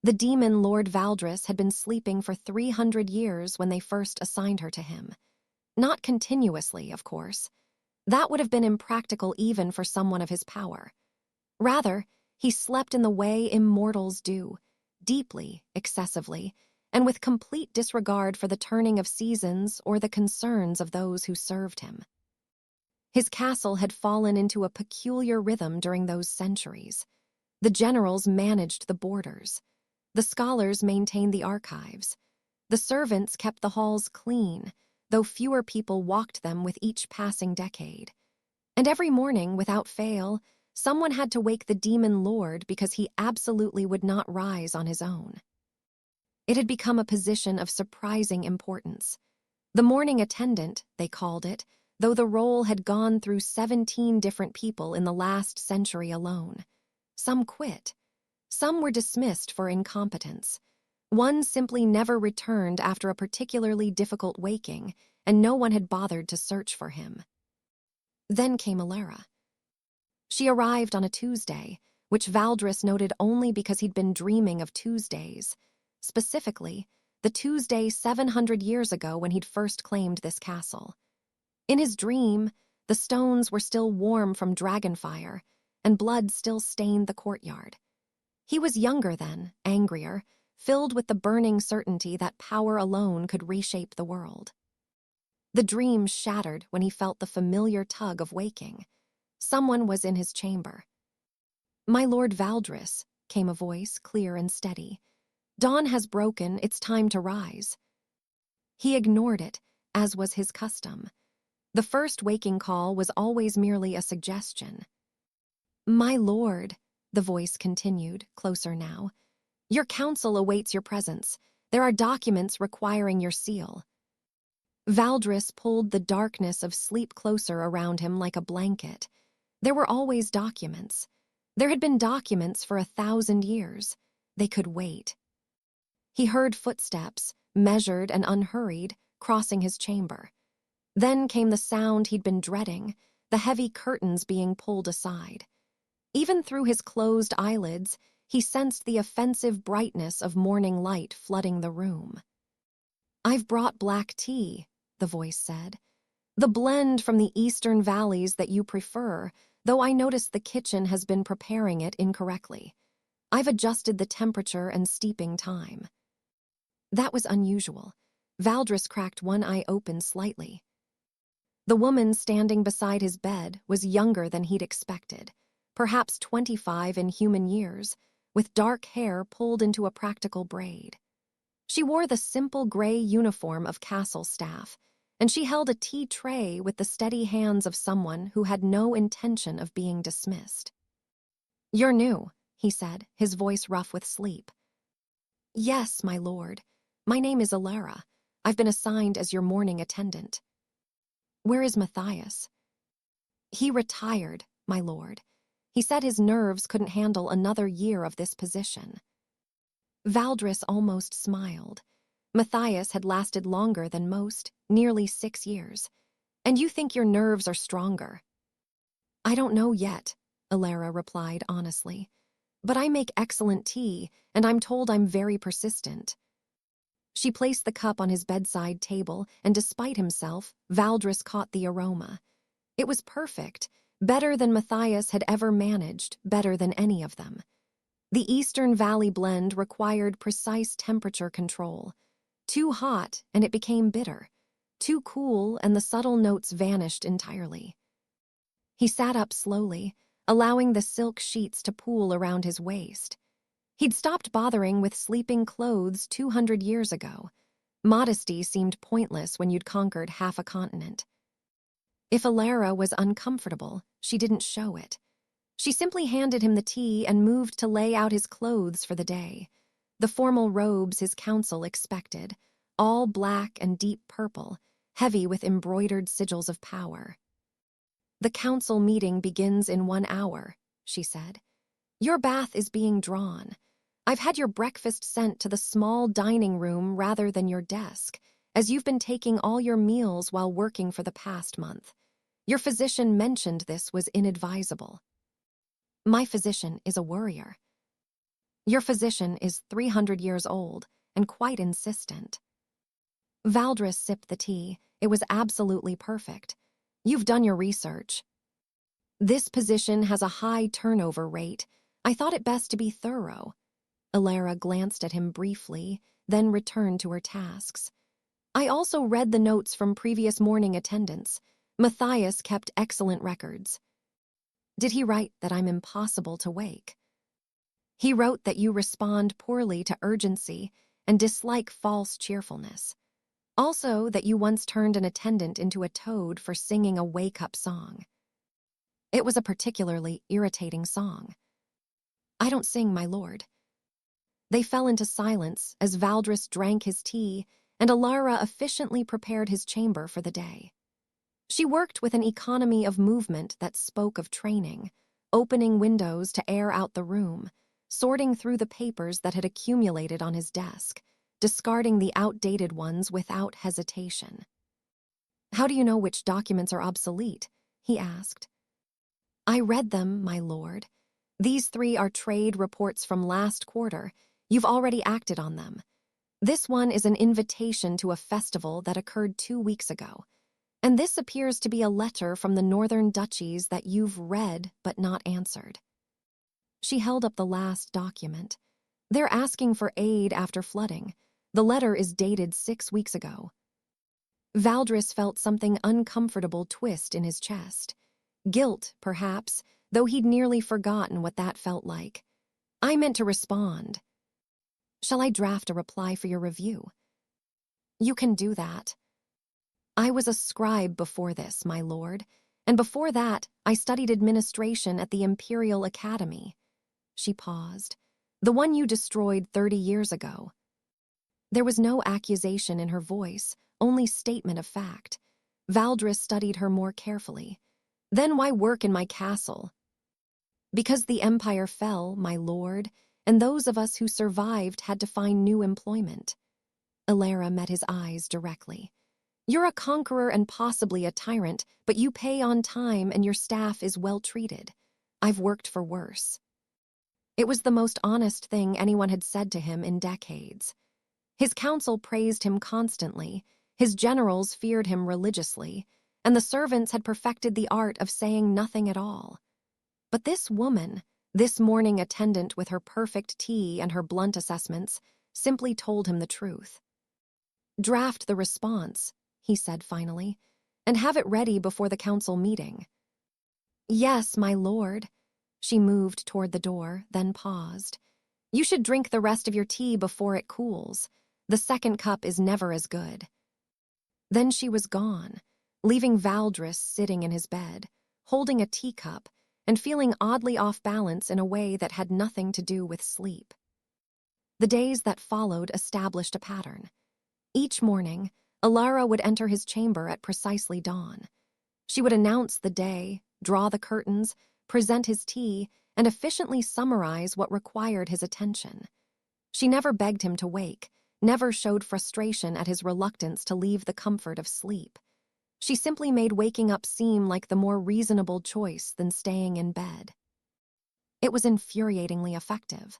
The demon Lord Valdris had been sleeping for 300 years when they first assigned her to him. Not continuously, of course. That would have been impractical even for someone of his power. Rather, he slept in the way immortals do, deeply, excessively, and with complete disregard for the turning of seasons or the concerns of those who served him. His castle had fallen into a peculiar rhythm during those centuries. The generals managed the borders. The scholars maintained the archives. The servants kept the halls clean, though fewer people walked them with each passing decade. And every morning, without fail, someone had to wake the demon lord because he absolutely would not rise on his own. It had become a position of surprising importance. The morning attendant, they called it, though the role had gone through 17 different people in the last century alone. Some quit. Some were dismissed for incompetence. One simply never returned after a particularly difficult waking, and no one had bothered to search for him. Then came Elara. She arrived on a Tuesday, which Valdris noted only because he'd been dreaming of Tuesdays. Specifically, the Tuesday 700 years ago when he'd first claimed this castle. In his dream, the stones were still warm from dragonfire, and blood still stained the courtyard. He was younger then, angrier, filled with the burning certainty that power alone could reshape the world. The dream shattered when he felt the familiar tug of waking. Someone was in his chamber. "My Lord Valdris," came a voice, clear and steady. "Dawn has broken, it's time to rise." He ignored it, as was his custom. The first waking call was always merely a suggestion. "My lord," the voice continued, closer now, "your council awaits your presence. There are documents requiring your seal." Valdris pulled the darkness of sleep closer around him like a blanket. There were always documents. There had been documents for 1,000 years. They could wait. He heard footsteps, measured and unhurried, crossing his chamber. Then came the sound he'd been dreading, the heavy curtains being pulled aside. Even through his closed eyelids, he sensed the offensive brightness of morning light flooding the room. "I've brought black tea," the voice said. "The blend from the eastern valleys that you prefer, though I notice the kitchen has been preparing it incorrectly. I've adjusted the temperature and steeping time." That was unusual. Valdris cracked one eye open slightly. The woman standing beside his bed was younger than he'd expected, perhaps 25 in human years, with dark hair pulled into a practical braid. She wore the simple gray uniform of castle staff, and she held a tea tray with the steady hands of someone who had no intention of being dismissed. "You're new," he said, his voice rough with sleep. "Yes, my lord. My name is Elara. I've been assigned as your morning attendant." "Where is Matthias?" "He retired, my lord. He said his nerves couldn't handle another year of this position." Valdris almost smiled. Matthias had lasted longer than most, nearly 6 years. "And you think your nerves are stronger?" "I don't know yet," Elara replied honestly. "But I make excellent tea, and I'm told I'm very persistent." She placed the cup on his bedside table, and despite himself, Valdris caught the aroma. It was perfect, better than Matthias had ever managed, better than any of them. The Eastern Valley blend required precise temperature control. Too hot, and it became bitter. Too cool, and the subtle notes vanished entirely. He sat up slowly, allowing the silk sheets to pool around his waist. He'd stopped bothering with sleeping clothes 200 years ago. Modesty seemed pointless when you'd conquered half a continent. If Elara was uncomfortable, she didn't show it. She simply handed him the tea and moved to lay out his clothes for the day. The formal robes his council expected, all black and deep purple, heavy with embroidered sigils of power. "The council meeting begins in 1 hour," she said. "Your bath is being drawn. I've had your breakfast sent to the small dining room rather than your desk, as you've been taking all your meals while working for the past month. Your physician mentioned this was inadvisable." "My physician is a worrier." Your physician is 300 years old and quite insistent. Valdris sipped the tea. It was absolutely perfect. You've done your research. This position has a high turnover rate. I thought it best to be thorough. Elara glanced at him briefly, then returned to her tasks. I also read the notes from previous morning attendants. Matthias kept excellent records. Did he write that I'm impossible to wake? He wrote that you respond poorly to urgency and dislike false cheerfulness. Also, that you once turned an attendant into a toad for singing a wake-up song. It was a particularly irritating song. I don't sing, my lord. They fell into silence as Valdris drank his tea and Elara efficiently prepared his chamber for the day. She worked with an economy of movement that spoke of training, opening windows to air out the room, sorting through the papers that had accumulated on his desk, discarding the outdated ones without hesitation. How do you know which documents are obsolete? He asked. I read them, my lord. These 3 are trade reports from last quarter. You've already acted on them. This one is an invitation to a festival that occurred 2 weeks ago. And this appears to be a letter from the northern duchies that you've read but not answered. She held up the last document. They're asking for aid after flooding. The letter is dated 6 weeks ago. Valdris felt something uncomfortable twist in his chest. Guilt, perhaps, though he'd nearly forgotten what that felt like. I meant to respond. Shall I draft a reply for your review? You can do that. I was a scribe before this, my lord, and before that, I studied administration at the Imperial Academy. She paused. The one you destroyed 30 years ago. There was no accusation in her voice, only statement of fact. Valdris studied her more carefully. Then why work in my castle? Because the empire fell, my lord, and those of us who survived had to find new employment. Elara met his eyes directly. You're a conqueror and possibly a tyrant, but you pay on time and your staff is well treated. I've worked for worse. It was the most honest thing anyone had said to him in decades. His council praised him constantly, his generals feared him religiously, and the servants had perfected the art of saying nothing at all. But this woman, this morning attendant with her perfect tea and her blunt assessments, simply told him the truth. Draft the response, he said finally, and have it ready before the council meeting. Yes, my lord. She moved toward the door, then paused. You should drink the rest of your tea before it cools. The second cup is never as good. Then she was gone, leaving Valdris sitting in his bed, holding a teacup, and feeling oddly off balance in a way that had nothing to do with sleep. The days that followed established a pattern. Each morning, Elara would enter his chamber at precisely dawn. She would announce the day, draw the curtains, present his tea, and efficiently summarize what required his attention. She never begged him to wake, never showed frustration at his reluctance to leave the comfort of sleep. She simply made waking up seem like the more reasonable choice than staying in bed. It was infuriatingly effective.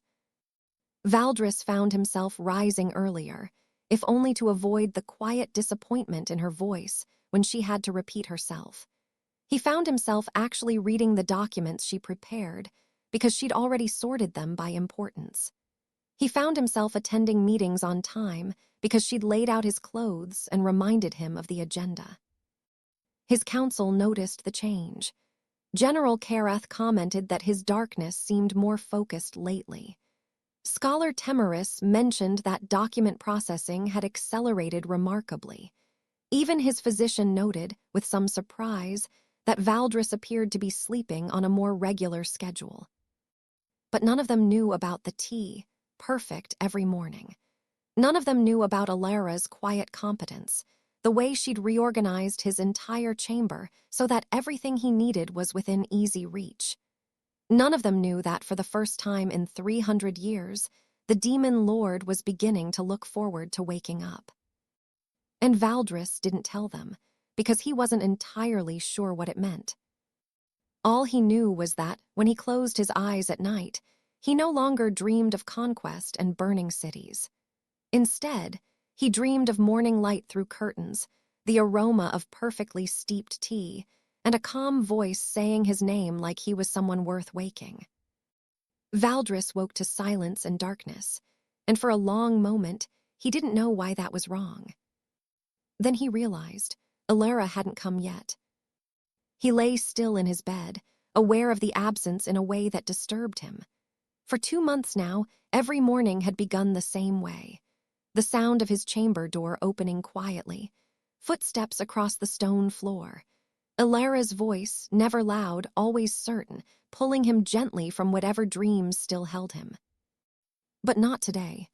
Valdris found himself rising earlier, if only to avoid the quiet disappointment in her voice when she had to repeat herself. He found himself actually reading the documents she prepared because she'd already sorted them by importance. He found himself attending meetings on time because she'd laid out his clothes and reminded him of the agenda. His council noticed the change. General Karath commented that his darkness seemed more focused lately. Scholar Temeris mentioned that document processing had accelerated remarkably. Even his physician noted, with some surprise, that Valdris appeared to be sleeping on a more regular schedule. But none of them knew about the tea, perfect every morning. None of them knew about Elara's quiet competence, the way she'd reorganized his entire chamber so that everything he needed was within easy reach. None of them knew that for the first time in 300 years, the demon lord was beginning to look forward to waking up. And Valdris didn't tell them, because he wasn't entirely sure what it meant. All he knew was that, when he closed his eyes at night, He no longer dreamed of conquest and burning cities. Instead, he dreamed of morning light through curtains, the aroma of perfectly steeped tea, and a calm voice saying his name like he was someone worth waking. Valdris woke to silence and darkness, and for a long moment, he didn't know why that was wrong. Then he realized Elara hadn't come yet. He lay still in his bed, aware of the absence in a way that disturbed him. For 2 months now, every morning had begun the same way. The sound of his chamber door opening quietly, footsteps across the stone floor. Elara's voice, never loud, always certain, pulling him gently from whatever dreams still held him. But not today.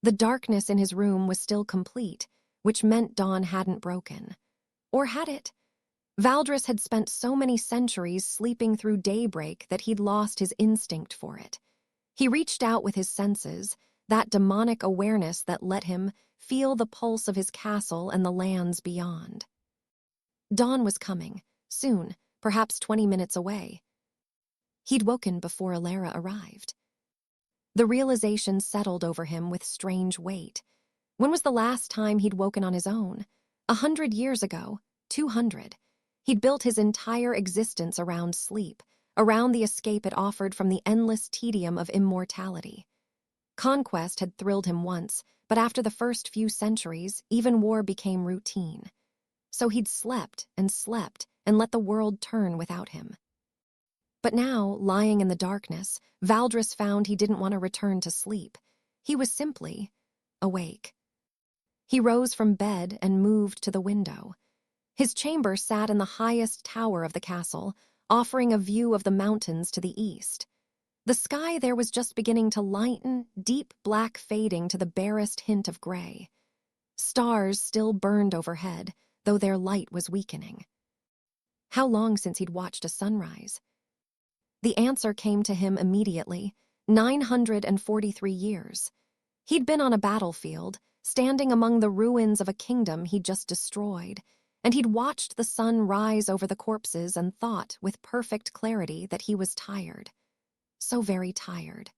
The darkness in his room was still complete, which meant dawn hadn't broken. Or had it? Valdris had spent so many centuries sleeping through daybreak that he'd lost his instinct for it. He reached out with his senses, that demonic awareness that let him feel the pulse of his castle and the lands beyond. Dawn was coming, soon, perhaps 20 minutes away. He'd woken before Elara arrived. The realization settled over him with strange weight. When was the last time he'd woken on his own? 100 years ago, 200. He'd built his entire existence around sleep, around the escape it offered from the endless tedium of immortality. Conquest had thrilled him once, but after the first few centuries, even war became routine. So he'd slept and let the world turn without him. But now, lying in the darkness, Valdris found he didn't want to return to sleep. He was simply awake. He rose from bed and moved to the window. His chamber sat in the highest tower of the castle, offering a view of the mountains to the east. The sky there was just beginning to lighten, deep black fading to the barest hint of gray. Stars still burned overhead, though their light was weakening. How long since he'd watched a sunrise? The answer came to him immediately: 943 years. He'd been on a battlefield, standing among the ruins of a kingdom he'd just destroyed, and he'd watched the sun rise over the corpses and thought with perfect clarity that he was tired. So very tired.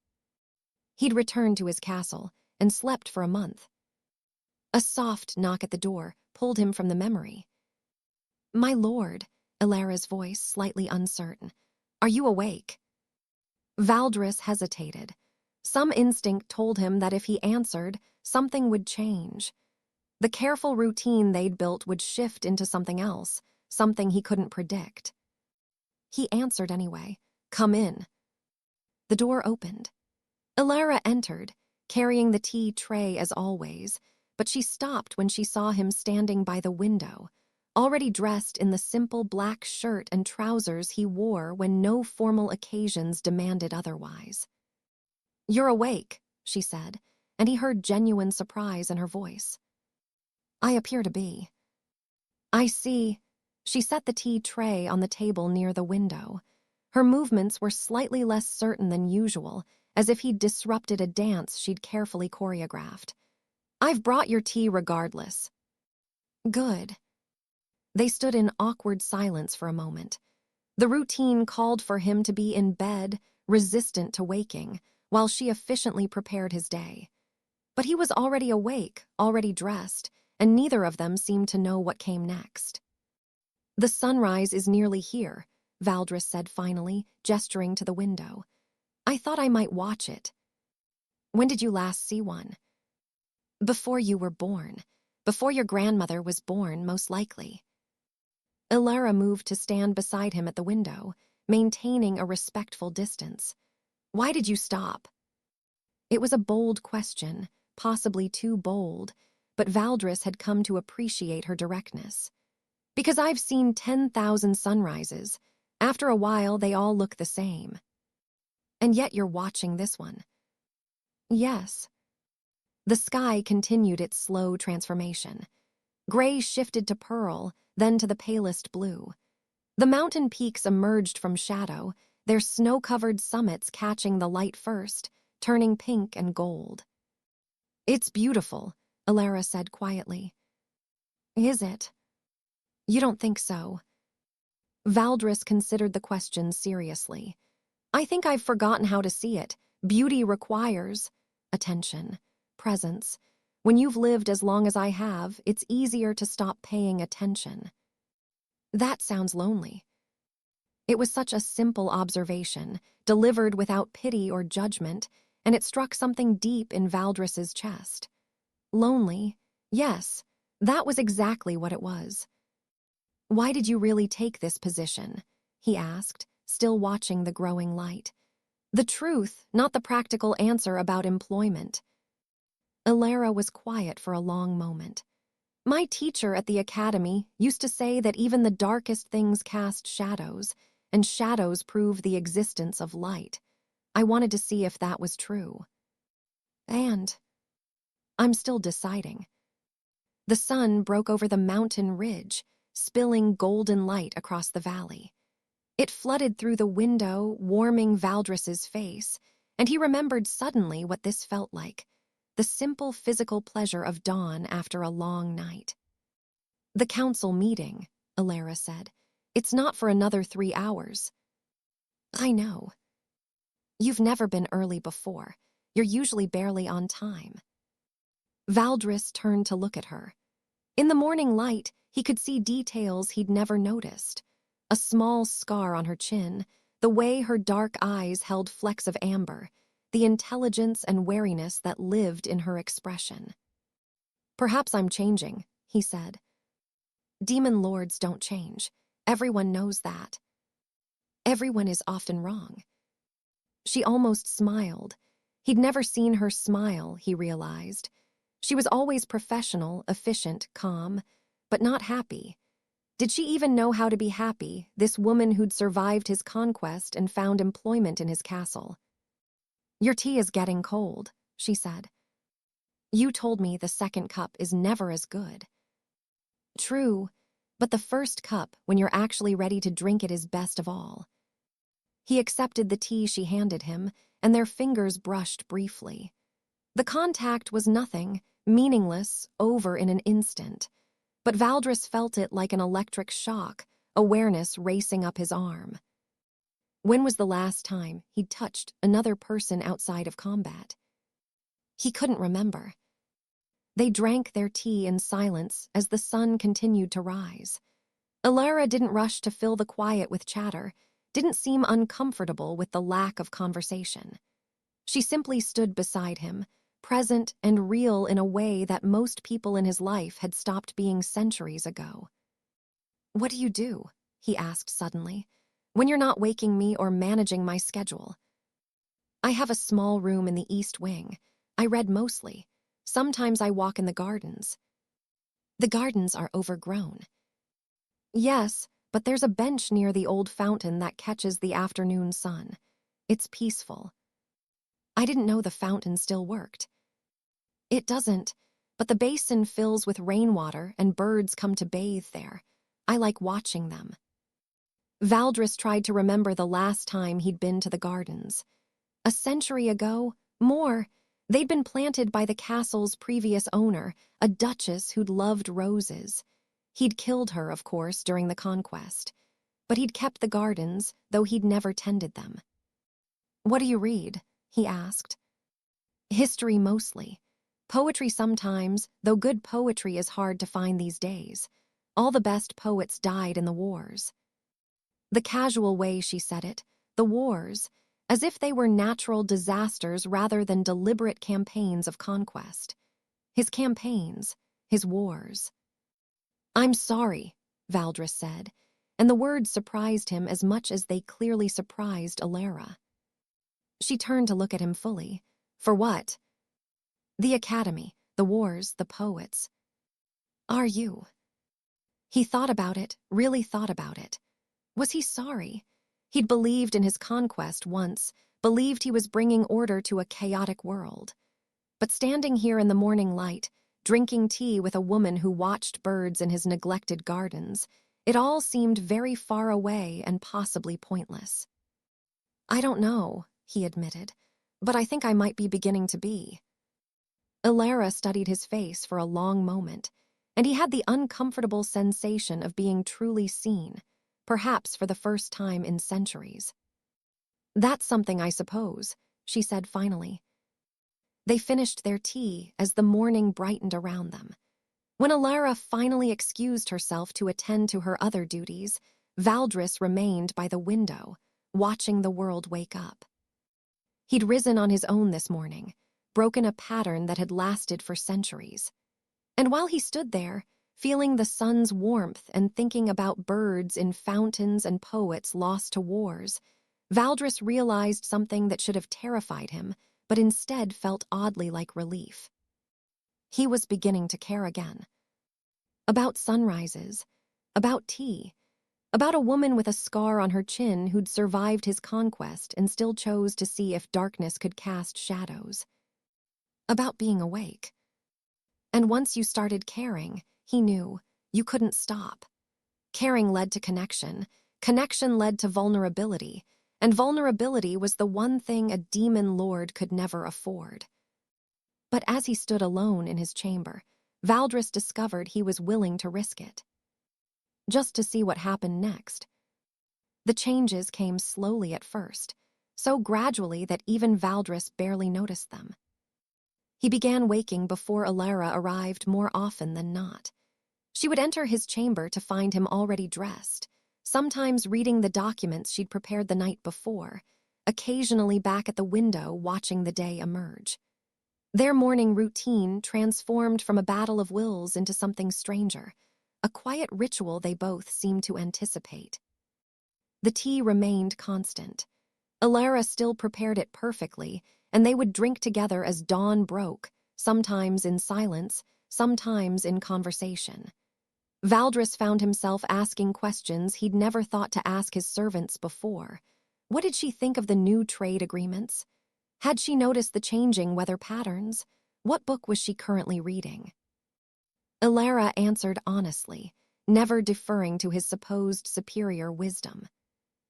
He'd returned to his castle and slept for a month. A soft knock at the door pulled him from the memory. "My lord," Elara's voice slightly uncertain, "are you awake?" Valdris hesitated. Some instinct told him that if he answered, something would change. The careful routine they'd built would shift into something else, something he couldn't predict. He answered anyway. "Come in." The door opened. Elara entered, carrying the tea tray as always, but she stopped when she saw him standing by the window, already dressed in the simple black shirt and trousers he wore when no formal occasions demanded otherwise. "You're awake," she said, and he heard genuine surprise in her voice. "I appear to be." "I see." She set the tea tray on the table near the window. Her movements were slightly less certain than usual, as if he'd disrupted a dance she'd carefully choreographed. "I've brought your tea regardless." "Good." They stood in awkward silence for a moment. The routine called for him to be in bed, resistant to waking, while she efficiently prepared his day. But he was already awake, already dressed, and neither of them seemed to know what came next. "The sunrise is nearly here," Valdris said finally, gesturing to the window. "I thought I might watch it." "When did you last see one?" "Before you were born. Before your grandmother was born, most likely." Elara moved to stand beside him at the window, maintaining a respectful distance. "Why did you stop?" It was a bold question, possibly too bold, but Valdris had come to appreciate her directness. "Because I've seen 10,000 sunrises. After a while, they all look the same." "And yet you're watching this one." "Yes." The sky continued its slow transformation. Gray shifted to pearl, then to the palest blue. The mountain peaks emerged from shadow, their snow-covered summits catching the light first, turning pink and gold. "It's beautiful," Elara said quietly. "Is it?" "You don't think so?" Valdris considered the question seriously. I think I've forgotten how to see it. Beauty requires attention, presence. When you've lived as long as I have, it's easier to stop paying attention. That sounds lonely. It was such a simple observation, delivered without pity or judgment, and it struck something deep in Valdris's chest. Lonely? Yes, that was exactly what it was. Why did you really take this position? He asked, still watching the growing light. The truth, not the practical answer about employment. Elara was quiet for a long moment. My teacher at the academy used to say that even the darkest things cast shadows, and shadows prove the existence of light. I wanted to see if that was true. And I'm still deciding. The sun broke over the mountain ridge, spilling golden light across the valley. It flooded through the window, warming Valdris's face, and he remembered suddenly what this felt like, the simple physical pleasure of dawn after a long night. The council meeting, Elara said. It's not for another 3 hours. I know. You've never been early before. You're usually barely on time. Valdris turned to look at her. In the morning light, he could see details he'd never noticed. A small scar on her chin, the way her dark eyes held flecks of amber, the intelligence and wariness that lived in her expression. Perhaps I'm changing, he said. Demon lords don't change. Everyone knows that. Everyone is often wrong. She almost smiled. He'd never seen her smile, he realized. She was always professional, efficient, calm, but not happy. Did she even know how to be happy, this woman who'd survived his conquest and found employment in his castle? Your tea is getting cold, she said. You told me the second cup is never as good. True, but the first cup, when you're actually ready to drink it, is best of all. He accepted the tea she handed him, and their fingers brushed briefly. The contact was nothing, meaningless, over in an instant. But Valdris felt it like an electric shock, awareness racing up his arm. When was the last time he'd touched another person outside of combat? He couldn't remember. They drank their tea in silence as the sun continued to rise. Elara didn't rush to fill the quiet with chatter, didn't seem uncomfortable with the lack of conversation. She simply stood beside him, present and real in a way that most people in his life had stopped being centuries ago. What do you do? He asked suddenly. When you're not waking me or managing my schedule? I have a small room in the East Wing. I read mostly. Sometimes I walk in the gardens. The gardens are overgrown. Yes, but there's a bench near the old fountain that catches the afternoon sun. It's peaceful. I didn't know the fountain still worked. It doesn't, but the basin fills with rainwater and birds come to bathe there. I like watching them. Valdris tried to remember the last time he'd been to the gardens. A century ago, more. They'd been planted by the castle's previous owner, a duchess who'd loved roses. He'd killed her, of course, during the conquest. But he'd kept the gardens, though he'd never tended them. What do you read? He asked. History mostly. Poetry sometimes, though good poetry is hard to find these days. All the best poets died in the wars. The casual way she said it, the wars, as if they were natural disasters rather than deliberate campaigns of conquest. His campaigns, his wars. I'm sorry, Valdris said, and the words surprised him as much as they clearly surprised Elara. She turned to look at him fully. For what? The academy, the wars, the poets. Are you? He thought about it, really thought about it. Was he sorry? He'd believed in his conquest once, believed he was bringing order to a chaotic world. But standing here in the morning light, drinking tea with a woman who watched birds in his neglected gardens, it all seemed very far away and possibly pointless. I don't know, he admitted, but I think I might be beginning to be. Elara studied his face for a long moment, and he had the uncomfortable sensation of being truly seen, perhaps for the first time in centuries. "That's something, I suppose," she said finally. They finished their tea as the morning brightened around them. When Elara finally excused herself to attend to her other duties, Valdris remained by the window, watching the world wake up. He'd risen on his own this morning, broken a pattern that had lasted for centuries. And while he stood there, feeling the sun's warmth and thinking about birds in fountains and poets lost to wars, Valdris realized something that should have terrified him, but instead felt oddly like relief. He was beginning to care again. About sunrises, about tea, about a woman with a scar on her chin who'd survived his conquest and still chose to see if darkness could cast shadows. About being awake. And once you started caring, he knew, you couldn't stop. Caring led to connection, connection led to vulnerability, and vulnerability was the one thing a demon lord could never afford. But as he stood alone in his chamber, Valdris discovered he was willing to risk it. Just to see what happened next. The changes came slowly at first, so gradually that even Valdris barely noticed them. He began waking before Elara arrived more often than not. She would enter his chamber to find him already dressed, sometimes reading the documents she'd prepared the night before, occasionally back at the window watching the day emerge. Their morning routine transformed from a battle of wills into something stranger, a quiet ritual they both seemed to anticipate. The tea remained constant. Elara still prepared it perfectly, and they would drink together as dawn broke, sometimes in silence, sometimes in conversation. Valdris found himself asking questions he'd never thought to ask his servants before. What did she think of the new trade agreements? Had she noticed the changing weather patterns? What book was she currently reading? Elara answered honestly, never deferring to his supposed superior wisdom.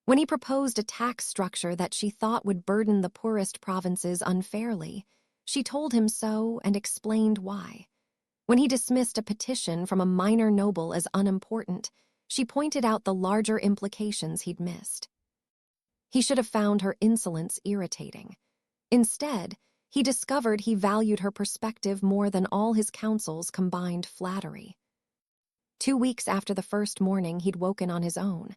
When he proposed a tax structure that she thought would burden the poorest provinces unfairly, she told him so and explained why. When he dismissed a petition from a minor noble as unimportant, she pointed out the larger implications he'd missed. He should have found her insolence irritating. Instead, he discovered he valued her perspective more than all his counsel's combined flattery. 2 weeks after the first morning he'd woken on his own,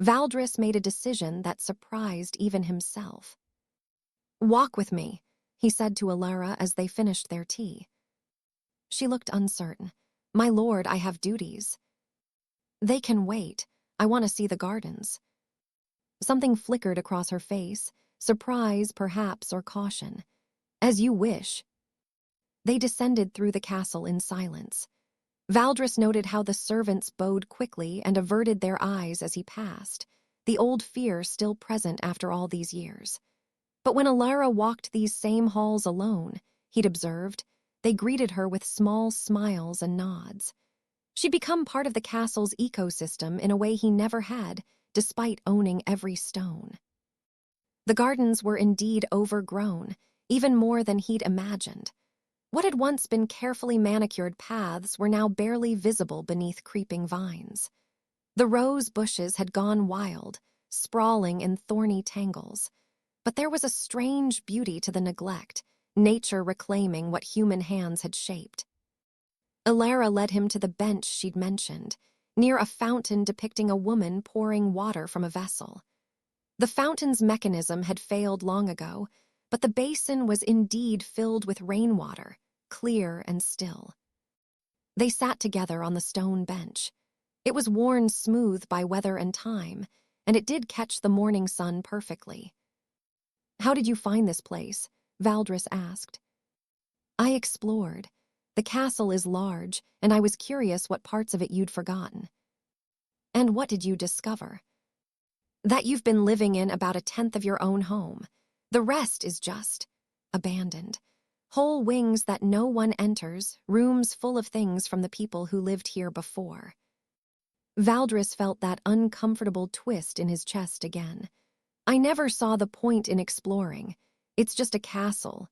Valdris made a decision that surprised even himself. "Walk with me," he said to Elara as they finished their tea. She looked uncertain. "My lord, I have duties." "They can wait. I want to see the gardens." Something flickered across her face, surprise perhaps or caution. "As you wish." They descended through the castle in silence. Valdris noted how the servants bowed quickly and averted their eyes as he passed, the old fear still present after all these years. But when Elara walked these same halls alone, he'd observed, they greeted her with small smiles and nods. She'd become part of the castle's ecosystem in a way he never had, despite owning every stone. The gardens were indeed overgrown, even more than he'd imagined. What had once been carefully manicured paths were now barely visible beneath creeping vines. The rose bushes had gone wild, sprawling in thorny tangles. But there was a strange beauty to the neglect, nature reclaiming what human hands had shaped. Elara led him to the bench she'd mentioned, near a fountain depicting a woman pouring water from a vessel. The fountain's mechanism had failed long ago, but the basin was indeed filled with rainwater, clear and still. They sat together on the stone bench. It was worn smooth by weather and time, and it did catch the morning sun perfectly. "How did you find this place?" Valdris asked. "I explored. The castle is large, and I was curious what parts of it you'd forgotten." "And what did you discover?" "That you've been living in about 1/10 of your own home. The rest is just abandoned. Whole wings that no one enters, rooms full of things from the people who lived here before." Valdris felt that uncomfortable twist in his chest again. "I never saw the point in exploring. It's just a castle."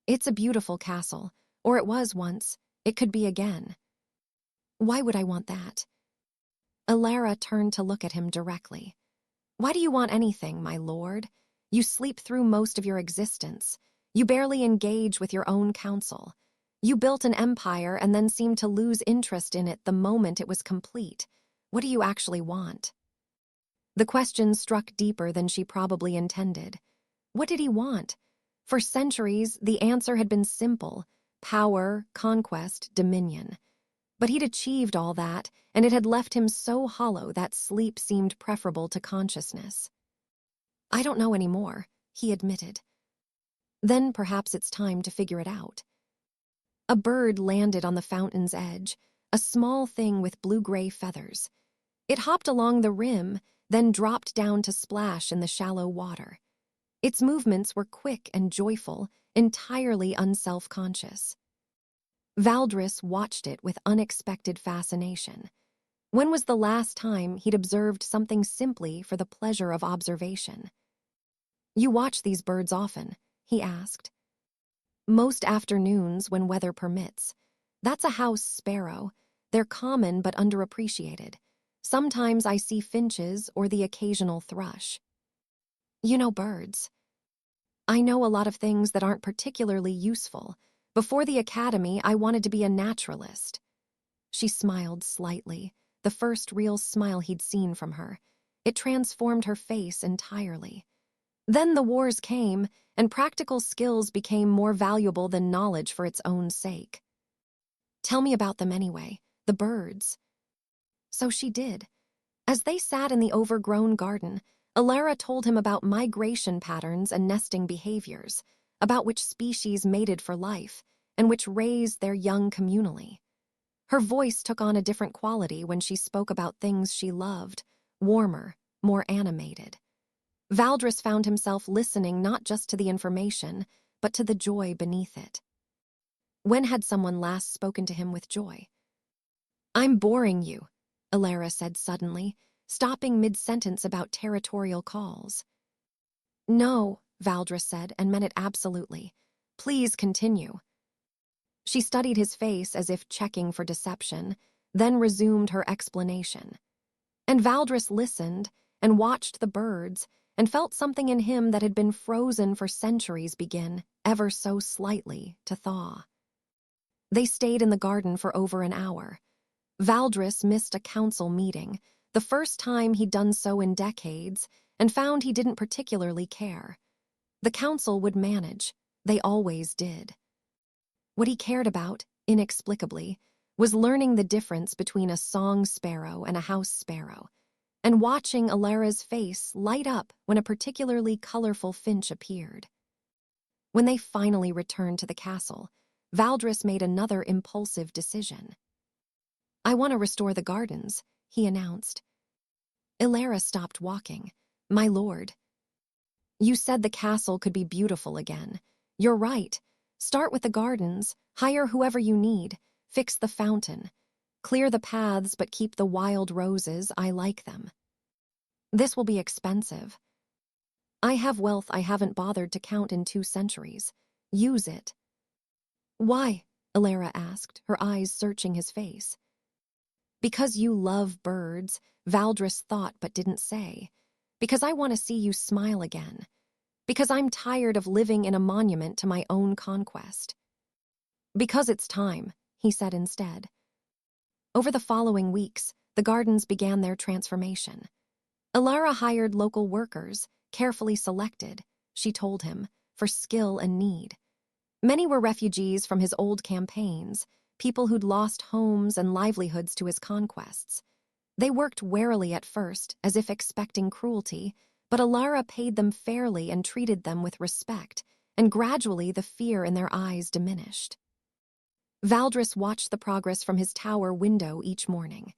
"It's a beautiful castle, or it was once. It could be again." "Why would I want that?" Elara turned to look at him directly. "Why do you want anything, my lord? You sleep through most of your existence. You barely engage with your own counsel. You built an empire and then seemed to lose interest in it the moment it was complete. What do you actually want? The question struck deeper than she probably intended. What did he want? For centuries, the answer had been simple: power, conquest, dominion. But he'd achieved all that, and it had left him so hollow that sleep seemed preferable to consciousness. I don't know anymore, he admitted. Then perhaps it's time to figure it out. A bird landed on the fountain's edge, a small thing with blue-gray feathers. It hopped along the rim, then dropped down to splash in the shallow water. Its movements were quick and joyful, entirely unself-conscious. Valdris watched it with unexpected fascination. When was the last time he'd observed something simply for the pleasure of observation? You watch these birds often, he asked. Most afternoons when weather permits. That's a house sparrow. They're common but underappreciated. Sometimes I see finches or the occasional thrush. You know birds. I know a lot of things that aren't particularly useful. Before the academy, I wanted to be a naturalist. She smiled slightly, the first real smile he'd seen from her. It transformed her face entirely. Then the wars came, and practical skills became more valuable than knowledge for its own sake. Tell me about them anyway, the birds. So she did. As they sat in the overgrown garden, Elara told him about migration patterns and nesting behaviors, about which species mated for life, and which raised their young communally. Her voice took on a different quality when she spoke about things she loved, warmer, more animated. Valdris found himself listening not just to the information, but to the joy beneath it. When had someone last spoken to him with joy? I'm boring you, Elara said suddenly, stopping mid-sentence about territorial calls. No, Valdris said, and meant it absolutely. Please continue. She studied his face as if checking for deception, then resumed her explanation. And Valdris listened and watched the birds and felt something in him that had been frozen for centuries begin, ever so slightly, to thaw. They stayed in the garden for over an hour. Valdris missed a council meeting, the first time he'd done so in decades, and found he didn't particularly care. The council would manage. They always did. What he cared about, inexplicably, was learning the difference between a song sparrow and a house sparrow, and watching Elara's face light up when a particularly colorful finch appeared. When they finally returned to the castle, Valdris made another impulsive decision. I want to restore the gardens, he announced. Elara stopped walking. My lord. You said the castle could be beautiful again. You're right. Start with the gardens, hire whoever you need, fix the fountain. Clear the paths but keep the wild roses, I like them. This will be expensive. I have wealth I haven't bothered to count in 2 centuries. Use it. Why? Elara asked, her eyes searching his face. Because you love birds, Valdris thought but didn't say. Because I want to see you smile again. Because I'm tired of living in a monument to my own conquest. Because it's time, he said instead. Over the following weeks, the gardens began their transformation. Elara hired local workers, carefully selected, she told him, for skill and need. Many were refugees from his old campaigns, people who'd lost homes and livelihoods to his conquests. They worked warily at first, as if expecting cruelty, but Elara paid them fairly and treated them with respect, and gradually the fear in their eyes diminished. Valdris watched the progress from his tower window each morning.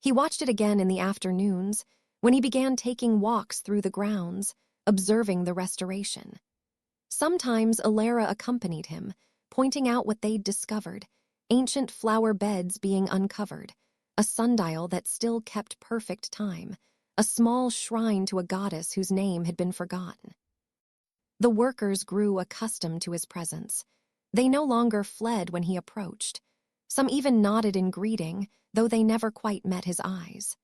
He watched it again in the afternoons, when he began taking walks through the grounds, observing the restoration. Sometimes Elara accompanied him, pointing out what they'd discovered, ancient flower beds being uncovered, a sundial that still kept perfect time, a small shrine to a goddess whose name had been forgotten. The workers grew accustomed to his presence. They no longer fled when he approached. Some even nodded in greeting, though they never quite met his eyes.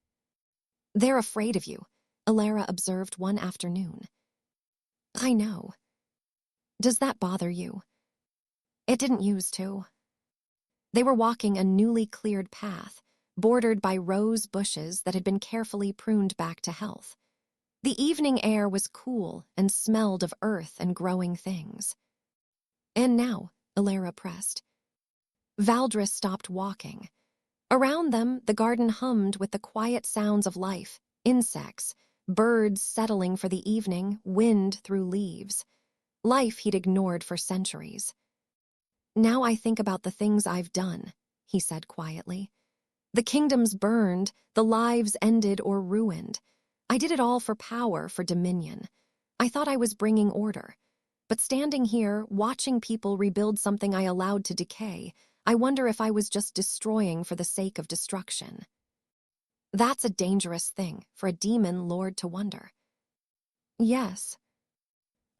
They're afraid of you, Elara observed one afternoon. I know. Does that bother you? It didn't use to. They were walking a newly cleared path, bordered by rose bushes that had been carefully pruned back to health. The evening air was cool and smelled of earth and growing things. And now, Elara pressed. Valdris stopped walking. Around them, the garden hummed with the quiet sounds of life, insects, birds settling for the evening, wind through leaves. Life he'd ignored for centuries. Now I think about the things I've done, he said quietly. The kingdoms burned, the lives ended or ruined. I did it all for power, for dominion. I thought I was bringing order. But standing here, watching people rebuild something I allowed to decay, I wonder if I was just destroying for the sake of destruction. That's a dangerous thing for a demon lord to wonder. Yes.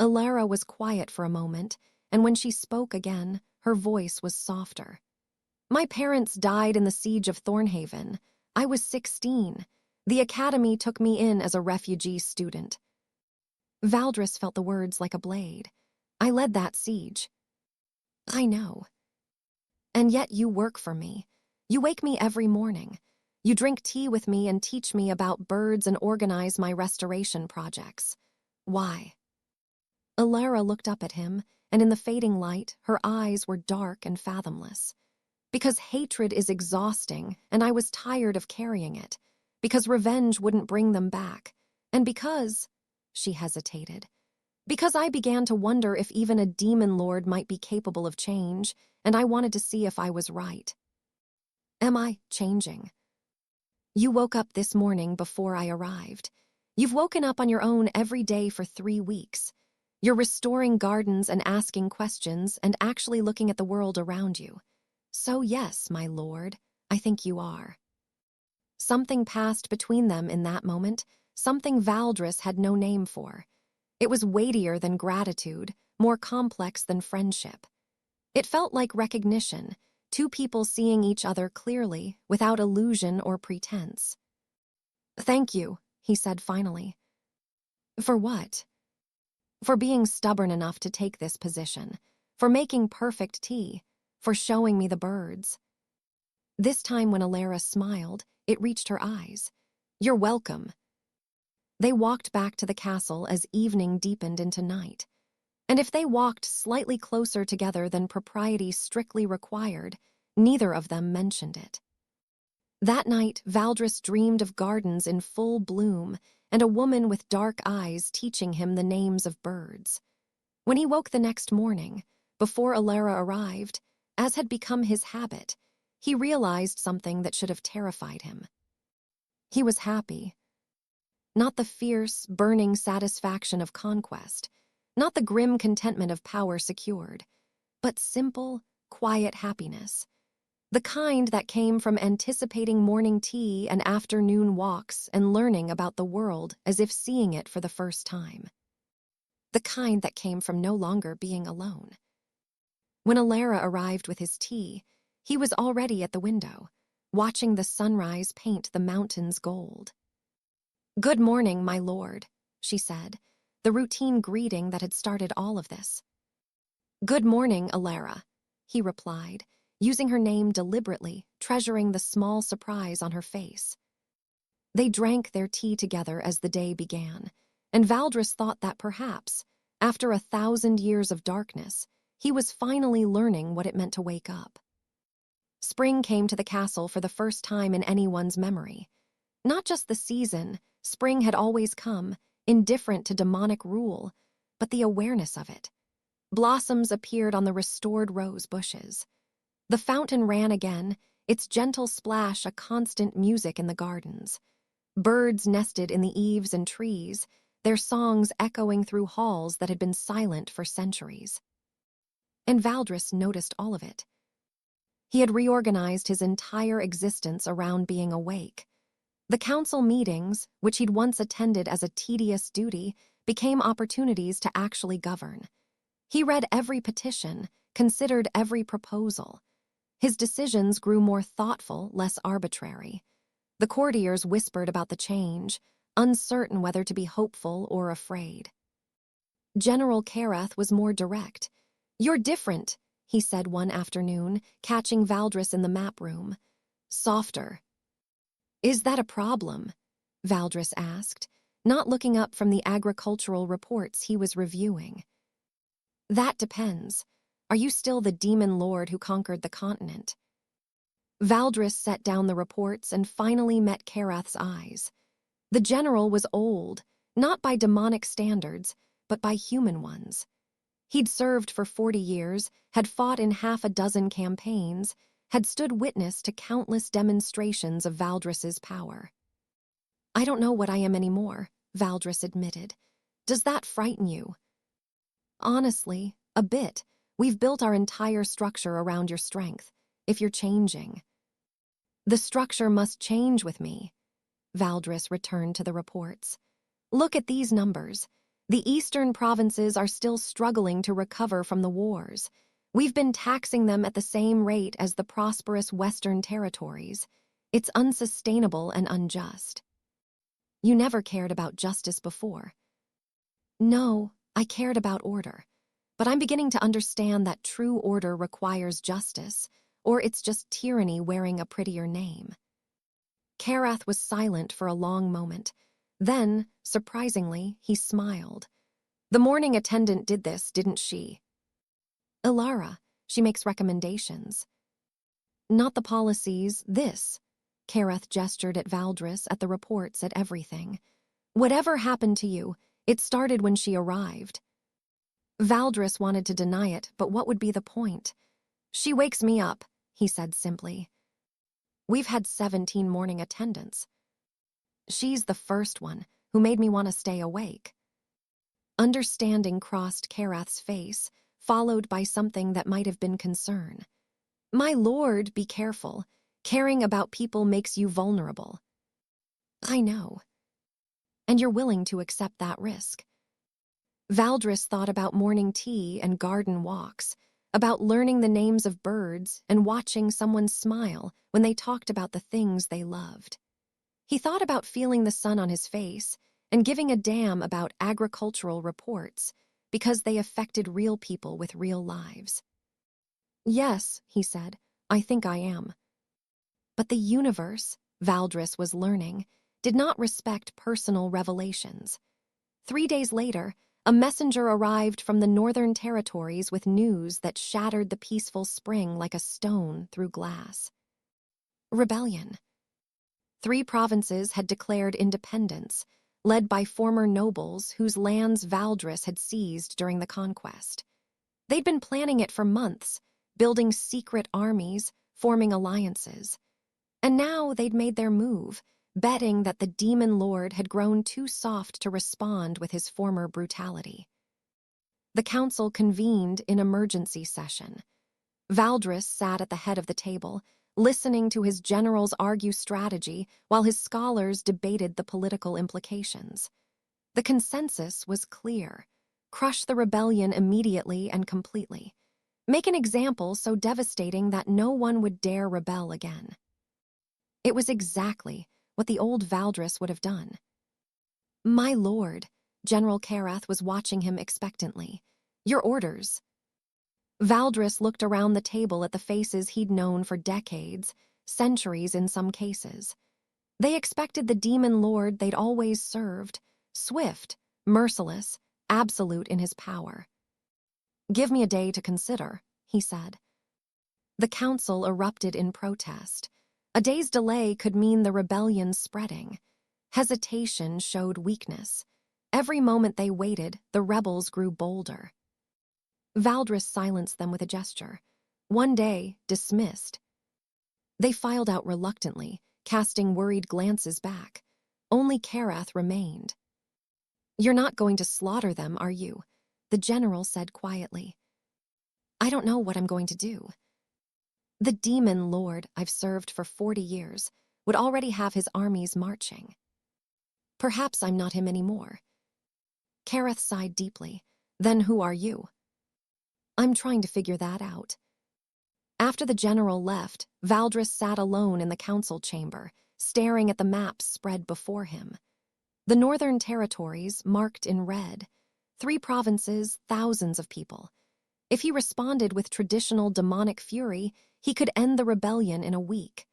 Elara was quiet for a moment, and when she spoke again, her voice was softer. My parents died in the siege of Thornhaven. I was 16. The academy took me in as a refugee student. Valdris felt the words like a blade. I led that siege. I know. And yet you work for me. You wake me every morning. You drink tea with me and teach me about birds and organize my restoration projects. Why? Elara looked up at him, and in the fading light, her eyes were dark and fathomless. Because hatred is exhausting, and I was tired of carrying it. Because revenge wouldn't bring them back. And because, she hesitated, because I began to wonder if even a demon lord might be capable of change, and I wanted to see if I was right. Am I changing? You woke up this morning before I arrived. You've woken up on your own every day for 3 weeks. You're restoring gardens and asking questions and actually looking at the world around you. So yes, my lord, I think you are. Something passed between them in that moment, something Valdris had no name for. It was weightier than gratitude, more complex than friendship. It felt like recognition, two people seeing each other clearly, without illusion or pretense. Thank you, he said finally. For what? For being stubborn enough to take this position, for making perfect tea, for showing me the birds. This time when Elara smiled, it reached her eyes. You're welcome. They walked back to the castle as evening deepened into night. And if they walked slightly closer together than propriety strictly required, neither of them mentioned it. That night, Valdris dreamed of gardens in full bloom and a woman with dark eyes teaching him the names of birds. When he woke the next morning, before Elara arrived, as had become his habit, he realized something that should have terrified him. He was happy. Not the fierce, burning satisfaction of conquest, not the grim contentment of power secured, but simple, quiet happiness. The kind that came from anticipating morning tea and afternoon walks and learning about the world as if seeing it for the first time. The kind that came from no longer being alone. When Elara arrived with his tea, he was already at the window, watching the sunrise paint the mountains gold. Good morning, my lord, she said, the routine greeting that had started all of this. Good morning, Elara, he replied, using her name deliberately, treasuring the small surprise on her face. They drank their tea together as the day began, and Valdris thought that perhaps, after 1,000 years of darkness, he was finally learning what it meant to wake up. Spring came to the castle for the first time in anyone's memory. Not just the season, spring had always come, indifferent to demonic rule, but the awareness of it. Blossoms appeared on the restored rose bushes. The fountain ran again, its gentle splash a constant music in the gardens. Birds nested in the eaves and trees, their songs echoing through halls that had been silent for centuries. And Valdris noticed all of it. He had reorganized his entire existence around being awake. The council meetings, which he'd once attended as a tedious duty, became opportunities to actually govern. He read every petition, considered every proposal. His decisions grew more thoughtful, less arbitrary. The courtiers whispered about the change, uncertain whether to be hopeful or afraid. General Karath was more direct. "You're different," he said one afternoon, catching Valdris in the map room. "Softer." "Is that a problem?" Valdris asked, not looking up from the agricultural reports he was reviewing. "That depends. Are you still the demon lord who conquered the continent?" Valdris set down the reports and finally met Karath's eyes. The general was old, not by demonic standards, but by human ones. He'd served for 40 years, had fought in half a dozen campaigns, had stood witness to countless demonstrations of Valdris's power. "I don't know what I am anymore," Valdris admitted. "Does that frighten you?" "Honestly, a bit. We've built our entire structure around your strength. If you're changing." "The structure must change with me." Valdris returned to the reports. "Look at these numbers. The eastern provinces are still struggling to recover from the wars. We've been taxing them at the same rate as the prosperous western territories. It's unsustainable and unjust." "You never cared about justice before." "No, I cared about order. But I'm beginning to understand that true order requires justice, or it's just tyranny wearing a prettier name." Karath was silent for a long moment. Then, surprisingly, he smiled. "The morning attendant did this, didn't she?" "Elara. She makes recommendations." "Not the policies, this." Karath gestured at Valdris, at the reports, at everything. "Whatever happened to you, it started when she arrived." Valdris wanted to deny it, but what would be the point? "She wakes me up," he said simply. "We've had 17 morning attendants. She's the first one who made me want to stay awake." Understanding crossed Karath's face, followed by something that might have been concern. "My lord, be careful. Caring about people makes you vulnerable." "I know." "And you're willing to accept that risk." Valdris thought about morning tea and garden walks, about learning the names of birds and watching someone smile when they talked about the things they loved. He thought about feeling the sun on his face and giving a damn about agricultural reports because they affected real people with real lives. "Yes," he said, "I think I am." But the universe, Valdris was learning, did not respect personal revelations. 3 days later, a messenger arrived from the Northern Territories with news that shattered the peaceful spring like a stone through glass. Rebellion. 3 provinces had declared independence, led by former nobles whose lands Valdris had seized during the conquest. They'd been planning it for months, building secret armies, forming alliances. And now they'd made their move, betting that the demon lord had grown too soft to respond with his former brutality. The council convened in emergency session. Valdris sat at the head of the table, listening to his generals argue strategy while his scholars debated the political implications. The consensus was clear: crush the rebellion immediately and completely. Make an example so devastating that no one would dare rebel again. It was exactly what the old Valdris would have done. "My lord," General Karath was watching him expectantly. "Your orders." Valdris looked around the table at the faces he'd known for decades, centuries in some cases. They expected the demon lord they'd always served, swift, merciless, absolute in his power. "Give me a day to consider," he said. The council erupted in protest. A day's delay could mean the rebellion spreading. Hesitation showed weakness. Every moment they waited, the rebels grew bolder. Valdris silenced them with a gesture. "One day, dismissed." They filed out reluctantly, casting worried glances back. Only Karath remained. "You're not going to slaughter them, are you?" the general said quietly. "I don't know what I'm going to do." The demon lord I've served for 40 years would already have his armies marching. Perhaps I'm not him anymore. Karath sighed deeply. "Then who are you?" "I'm trying to figure that out." After the general left, Valdris sat alone in the council chamber, staring at the maps spread before him. The Northern Territories, marked in red. 3 provinces, thousands of people. If he responded with traditional demonic fury, he could end the rebellion in a week.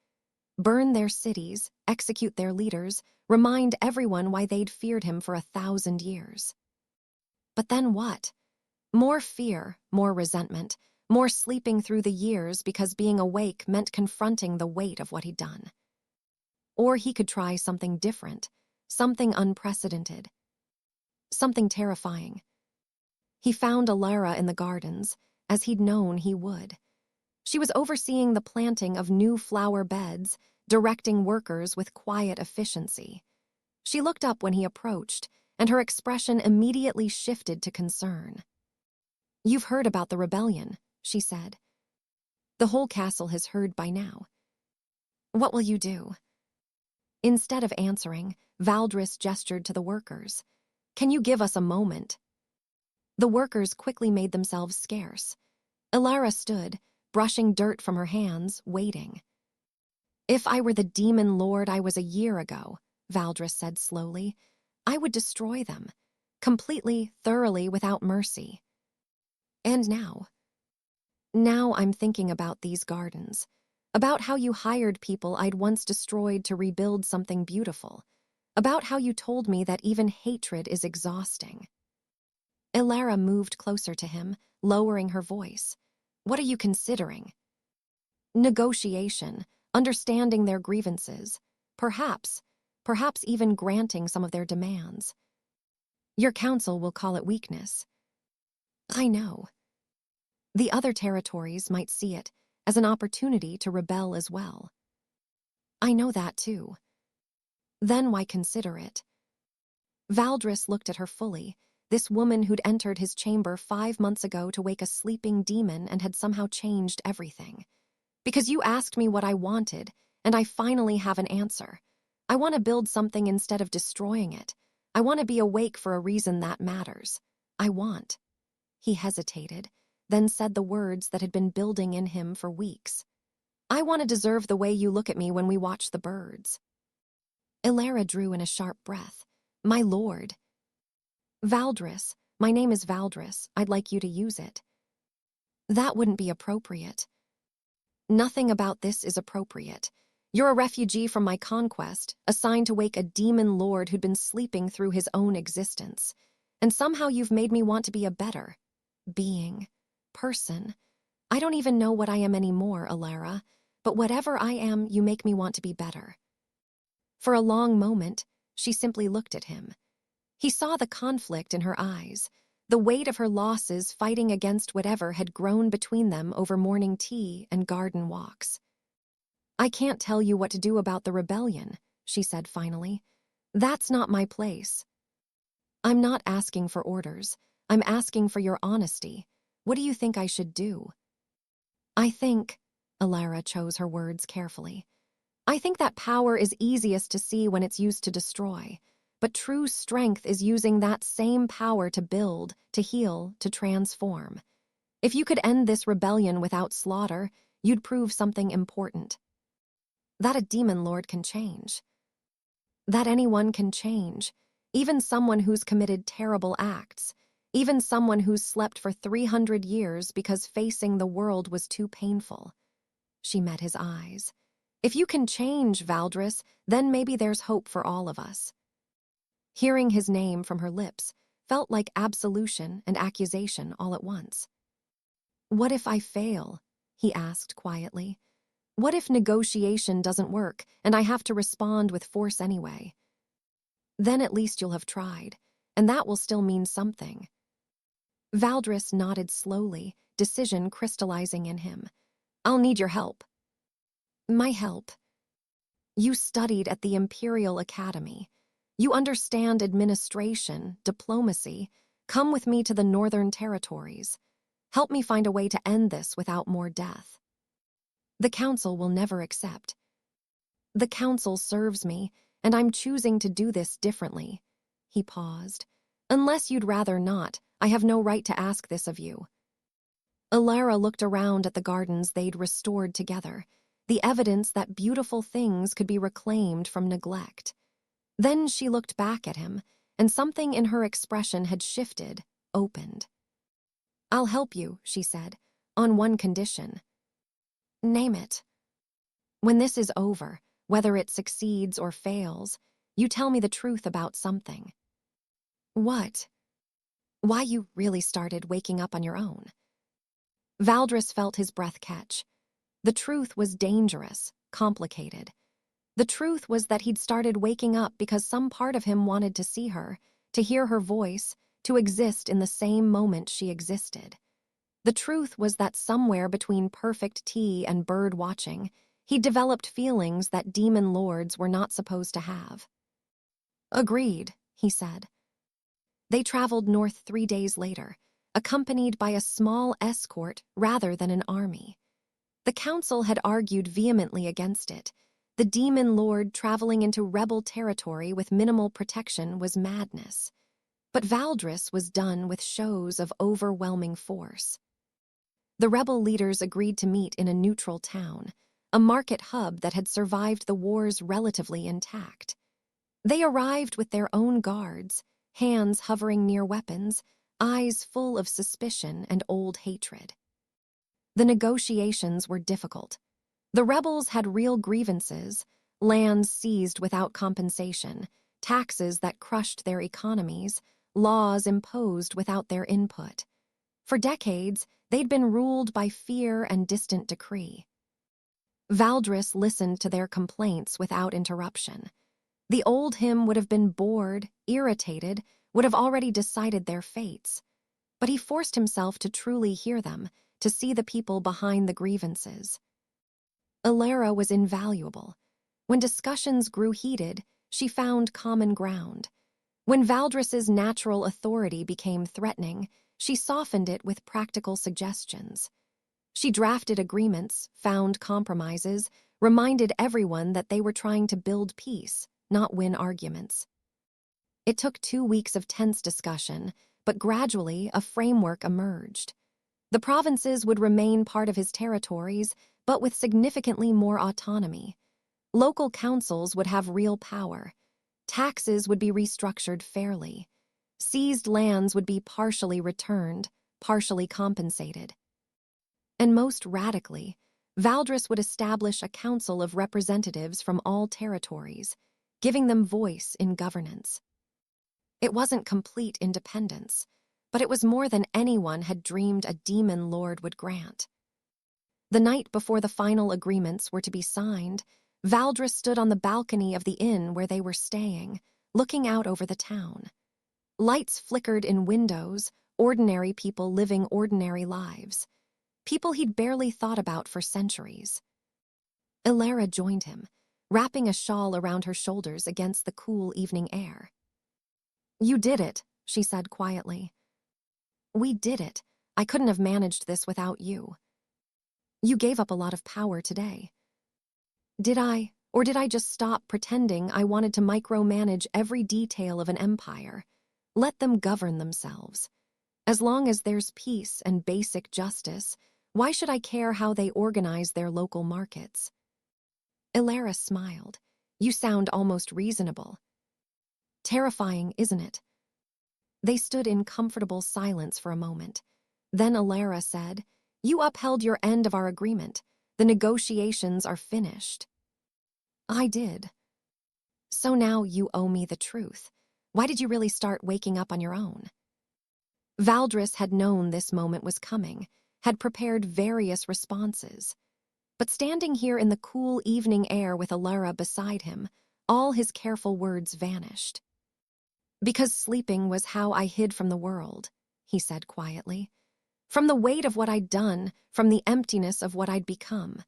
Burn their cities, execute their leaders, remind everyone why they'd feared him for 1,000 years. But then what? More fear, more resentment, more sleeping through the years because being awake meant confronting the weight of what he'd done. Or he could try something different, something unprecedented, something terrifying. He found Elara in the gardens, as he'd known he would. She was overseeing the planting of new flower beds, directing workers with quiet efficiency. She looked up when he approached, and her expression immediately shifted to concern. "You've heard about the rebellion," she said. "The whole castle has heard by now. What will you do?" Instead of answering, Valdris gestured to the workers. "Can you give us a moment?" The workers quickly made themselves scarce. Elara stood, brushing dirt from her hands, waiting. "If I were the demon lord I was a year ago," Valdris said slowly, "I would destroy them, completely, thoroughly, without mercy. And now? Now I'm thinking about these gardens, about how you hired people I'd once destroyed to rebuild something beautiful, about how you told me that even hatred is exhausting." Elara moved closer to him, lowering her voice. "What are you considering?" "Negotiation, understanding their grievances, perhaps even granting some of their demands. Your council will call it weakness." "I know." "The other territories might see it as an opportunity to rebel as well." "I know that too." "Then why consider it?" Valdris looked at her fully, this woman who'd entered his chamber 5 months ago to wake a sleeping demon and had somehow changed everything. "Because you asked me what I wanted, and I finally have an answer. I want to build something instead of destroying it. I want to be awake for a reason that matters. I want." He hesitated, then said the words that had been building in him for weeks. "I want to deserve the way you look at me when we watch the birds." Elara drew in a sharp breath. "My lord." "Valdris, my name is Valdris. I'd like you to use it." "That wouldn't be appropriate." "Nothing about this is appropriate. You're a refugee from my conquest, assigned to wake a demon lord who'd been sleeping through his own existence. And somehow you've made me want to be a better being, person. I don't even know what I am anymore, Elara, but whatever I am, you make me want to be better." For a long moment, she simply looked at him. He saw the conflict in her eyes, the weight of her losses fighting against whatever had grown between them over morning tea and garden walks. "I can't tell you what to do about the rebellion," she said finally. "That's not my place." "I'm not asking for orders. I'm asking for your honesty. What do you think I should do?" "I think," Elara chose her words carefully, "I think that power is easiest to see when it's used to destroy. But true strength is using that same power to build, to heal, to transform. If you could end this rebellion without slaughter, you'd prove something important. That a demon lord can change. That anyone can change, even someone who's committed terrible acts, even someone who's slept for 300 years because facing the world was too painful." She met his eyes. "If you can change, Valdris, then maybe there's hope for all of us." Hearing his name from her lips felt like absolution and accusation all at once. "What if I fail?" he asked quietly. "What if negotiation doesn't work and I have to respond with force anyway?" "Then at least you'll have tried, and that will still mean something." Valdris nodded slowly, decision crystallizing in him. "I'll need your help." "My help?" "You studied at the Imperial Academy. You understand administration, diplomacy. Come with me to the Northern Territories. Help me find a way to end this without more death." "The Council will never accept." "The Council serves me, and I'm choosing to do this differently." He paused. "Unless you'd rather not, I have no right to ask this of you." Elara looked around at the gardens they'd restored together, the evidence that beautiful things could be reclaimed from neglect. Then she looked back at him, and something in her expression had shifted, opened. "I'll help you," she said, "on one condition." "Name it." "When this is over, whether it succeeds or fails, you tell me the truth about something." "What?" "Why you really started waking up on your own." Valdris felt his breath catch. The truth was dangerous, complicated. The truth was that he'd started waking up because some part of him wanted to see her, to hear her voice, to exist in the same moment she existed. The truth was that somewhere between perfect tea and bird watching, he'd developed feelings that demon lords were not supposed to have. "Agreed," he said. They traveled north 3 days later, accompanied by a small escort rather than an army. The council had argued vehemently against it. The demon lord traveling into rebel territory with minimal protection was madness. But Valdris was done with shows of overwhelming force. The rebel leaders agreed to meet in a neutral town, a market hub that had survived the wars relatively intact. They arrived with their own guards, hands hovering near weapons, eyes full of suspicion and old hatred. The negotiations were difficult. The rebels had real grievances, lands seized without compensation, taxes that crushed their economies, laws imposed without their input. For decades, they'd been ruled by fear and distant decree. Valdris listened to their complaints without interruption. The old him would have been bored, irritated, would have already decided their fates. But he forced himself to truly hear them, to see the people behind the grievances. Elara was invaluable. When discussions grew heated, she found common ground. When Valdris's natural authority became threatening, she softened it with practical suggestions. She drafted agreements, found compromises, reminded everyone that they were trying to build peace, not win arguments. It took 2 weeks of tense discussion, but gradually a framework emerged. The provinces would remain part of his territories, but with significantly more autonomy. Local councils would have real power. Taxes would be restructured fairly. Seized lands would be partially returned, partially compensated. And most radically, Valdris would establish a council of representatives from all territories, giving them voice in governance. It wasn't complete independence, but it was more than anyone had dreamed a demon lord would grant. The night before the final agreements were to be signed, Valdris stood on the balcony of the inn where they were staying, looking out over the town. Lights flickered in windows, ordinary people living ordinary lives. People he'd barely thought about for centuries. Elara joined him, wrapping a shawl around her shoulders against the cool evening air. "You did it," she said quietly. "We did it. I couldn't have managed this without you. You gave up a lot of power today." "Did I? Or did I just stop pretending I wanted to micromanage every detail of an empire? Let them govern themselves. As long as there's peace and basic justice, why should I care how they organize their local markets?" Elara smiled. "You sound almost reasonable." "Terrifying, isn't it?" They stood in comfortable silence for a moment. Then Elara said, "You upheld your end of our agreement. The negotiations are finished." "I did." "So now you owe me the truth. Why did you really start waking up on your own?" Valdris had known this moment was coming, had prepared various responses. But standing here in the cool evening air with Elara beside him, all his careful words vanished. "Because sleeping was how I hid from the world," he said quietly. "From the weight of what I'd done, from the emptiness of what I'd become.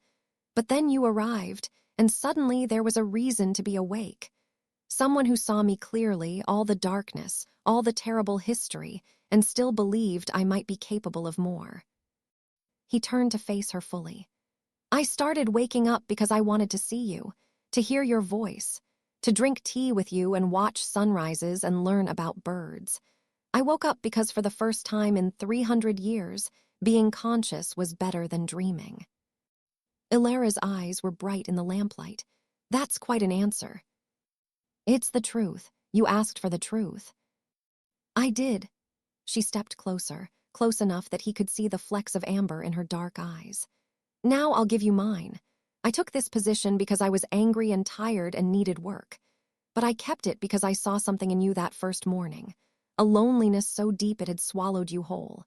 But then you arrived, and suddenly there was a reason to be awake. Someone who saw me clearly, all the darkness, all the terrible history, and still believed I might be capable of more." He turned to face her fully. "I started waking up because I wanted to see you, to hear your voice, to drink tea with you and watch sunrises and learn about birds. I woke up because for the first time in 300 years, being conscious was better than dreaming." Elara's eyes were bright in the lamplight. "That's quite an answer." "It's the truth. You asked for the truth." "I did." She stepped closer, close enough that he could see the flecks of amber in her dark eyes. Now I'll give you mine. I took this position because I was angry and tired and needed work. But I kept it because I saw something in you that first morning, a loneliness so deep it had swallowed you whole.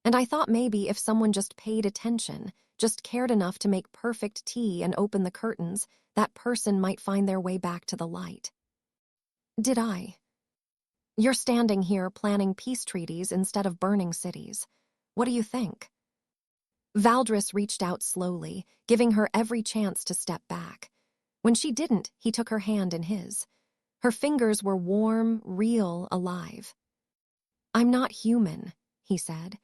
And I thought maybe if someone just paid attention, just cared enough to make perfect tea and open the curtains, that person might find their way back to the light. Did I? You're standing here planning peace treaties instead of burning cities. What do you think? Valdris reached out slowly, giving her every chance to step back. When she didn't, he took her hand in his. Her fingers were warm, real, alive. I'm not human, he said.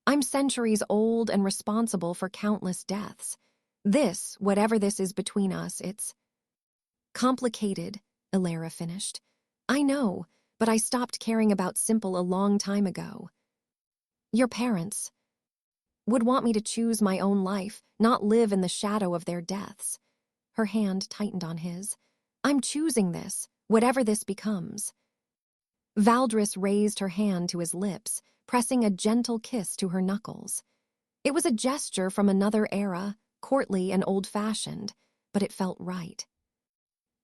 I'm centuries old and responsible for countless deaths. This, whatever this is between us, it's complicated, Elara finished. I know, but I stopped caring about simple a long time ago. Your parents would want me to choose my own life, not live in the shadow of their deaths. Her hand tightened on his. I'm choosing this, whatever this becomes. Valdris raised her hand to his lips, pressing a gentle kiss to her knuckles. It was a gesture from another era, courtly and old-fashioned, but it felt right.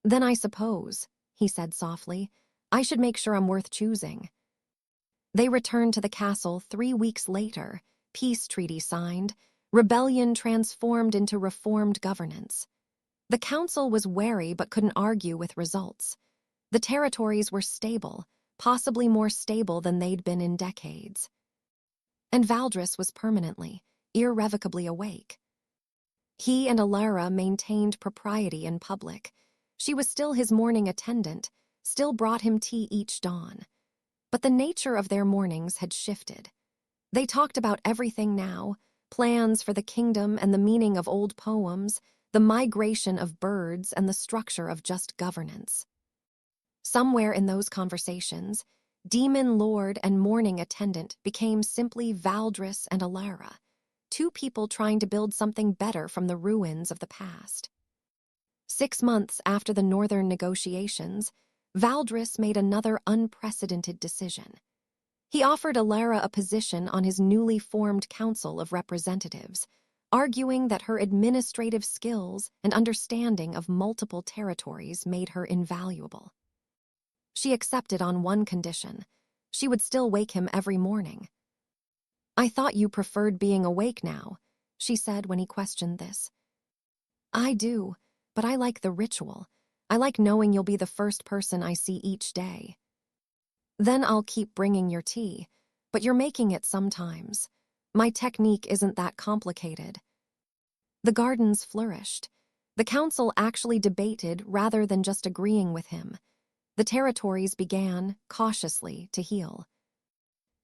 Then I suppose, he said softly, I should make sure I'm worth choosing. They returned to the castle 3 weeks later, peace treaty signed, rebellion transformed into reformed governance. The council was wary but couldn't argue with results. The territories were stable, possibly more stable than they'd been in decades. And Valdris was permanently, irrevocably awake. He and Elara maintained propriety in public. She was still his morning attendant, still brought him tea each dawn. But the nature of their mornings had shifted. They talked about everything now, plans for the kingdom and the meaning of old poems, the migration of birds and the structure of just governance. Somewhere in those conversations, demon lord and morning attendant became simply Valdris and Elara, two people trying to build something better from the ruins of the past. 6 months after the northern negotiations, Valdris made another unprecedented decision. He offered Elara a position on his newly formed Council of Representatives, arguing that her administrative skills and understanding of multiple territories made her invaluable. She accepted on one condition: she would still wake him every morning. I thought you preferred being awake now, she said when he questioned this. I do, but I like the ritual. I like knowing you'll be the first person I see each day. Then I'll keep bringing your tea, but you're making it sometimes. My technique isn't that complicated. The gardens flourished. The council actually debated rather than just agreeing with him. The territories began, cautiously, to heal.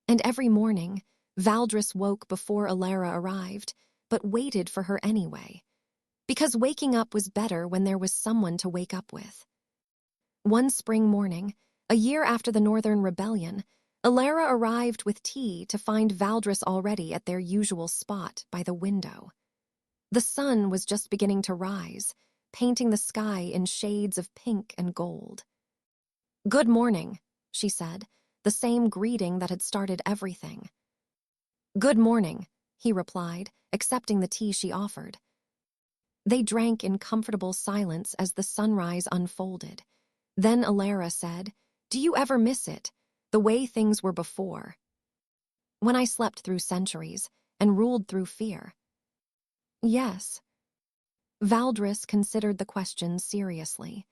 And every morning, Valdris woke before Elara arrived, but waited for her anyway. Because waking up was better when there was someone to wake up with. One spring morning, a year after the Northern Rebellion, Elara arrived with tea to find Valdris already at their usual spot by the window. The sun was just beginning to rise, painting the sky in shades of pink and gold. Good morning, she said, the same greeting that had started everything. Good morning, he replied, accepting the tea she offered. They drank in comfortable silence as the sunrise unfolded. Then Elara said, Do you ever miss it, the way things were before? When I slept through centuries and ruled through fear. Yes. Valdris considered the question seriously.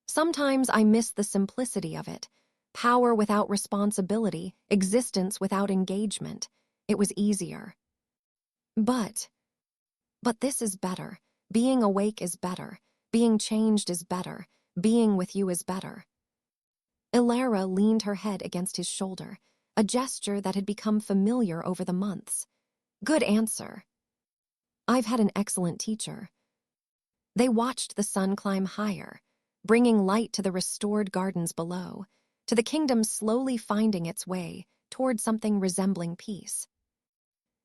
Sometimes I miss the simplicity of it. Power without responsibility, existence without engagement. It was easier. But this is better. Being awake is better. Being changed is better. Being with you is better. Elara leaned her head against his shoulder, a gesture that had become familiar over the months. Good answer. I've had an excellent teacher. They watched the sun climb higher, bringing light to the restored gardens below, to the kingdom slowly finding its way toward something resembling peace.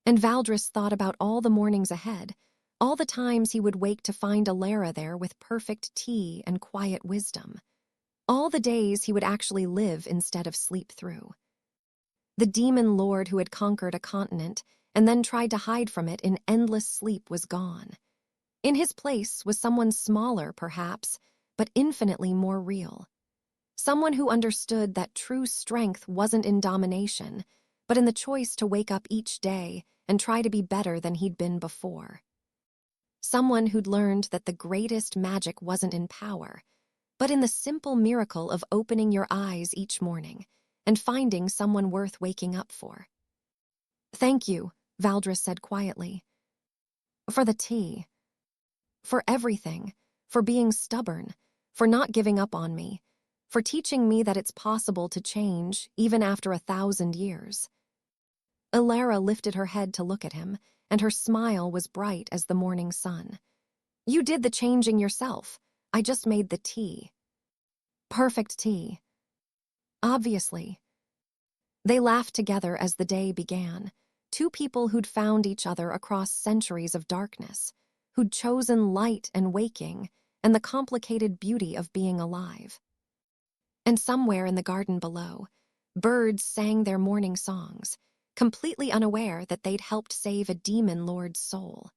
And Valdris thought about all the mornings ahead, all the times he would wake to find Elara there with perfect tea and quiet wisdom, all the days he would actually live instead of sleep through. The demon lord who had conquered a continent and then tried to hide from it in endless sleep was gone. In his place was someone smaller, perhaps, but infinitely more real. Someone who understood that true strength wasn't in domination, but in the choice to wake up each day and try to be better than he'd been before. Someone who'd learned that the greatest magic wasn't in power, but in the simple miracle of opening your eyes each morning and finding someone worth waking up for. "Thank you," Valdris said quietly. "For the tea. For everything. For being stubborn. For not giving up on me. For teaching me that it's possible to change even after 1,000 years." Elara lifted her head to look at him, and her smile was bright as the morning sun. "You did the changing yourself. I just made the tea." "Perfect tea." "Obviously." They laughed together as the day began, two people who'd found each other across centuries of darkness, who'd chosen light and waking and the complicated beauty of being alive. And somewhere in the garden below, birds sang their morning songs, completely unaware that they'd helped save a demon lord's soul.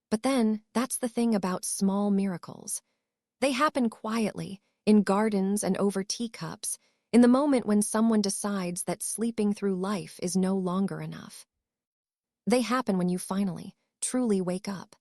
But then, that's the thing about small miracles. They happen quietly, in gardens and over teacups, in the moment when someone decides that sleeping through life is no longer enough. They happen when you finally, truly wake up,